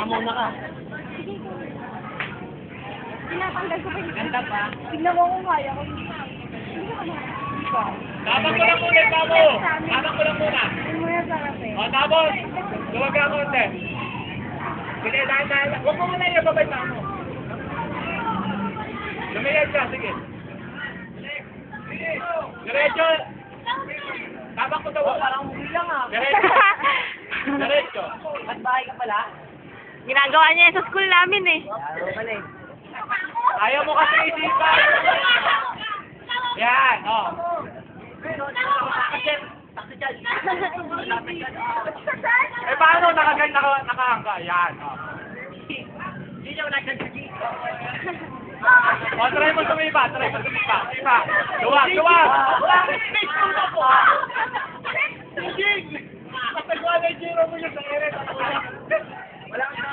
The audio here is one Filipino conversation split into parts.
Baka muna ka. Tinatanggal ko pa yung... Ganda pa. Tignan mo kung kaya ko. Tabang ko lang muna, Tabo! Tabang ko lang muna. Hindi mo yan sarap eh. O, tapos, luwag ka konti. Sige, dahil. Huwag mo muna yung babay pa mo. Lumayag ka, sige. Diretso. Tabang ko daw. Parang huli lang ah. Diretso. Diretso. Ba't bahay ka pala? Ginagawa niya yan sa school namin eh. Laro pala eh. Ayaw mo kasi isipan. Yan, o. Eh, paano nakahangga? Yan, o. Hindi niya wala kang dito. O, try mo sumipa. Sipa. Luwag. Wala kang space mo na po. Hindi. Katagawa na yung giro mo yung sa ere. Wala kang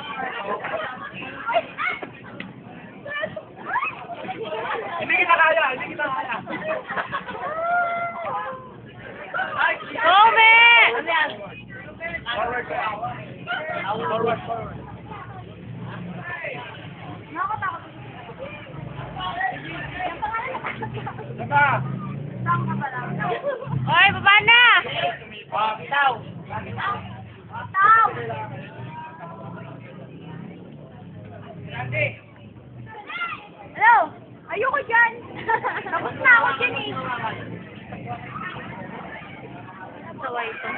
Hindi kita kaya. Ome! Ano yan? Forward. Nakakatakot. Diba? Saan ka pala? Oy, baba na! Bitaw. Tao! Hello? Ayoko dyan! Tapos na ako dyan eh! Saway ito.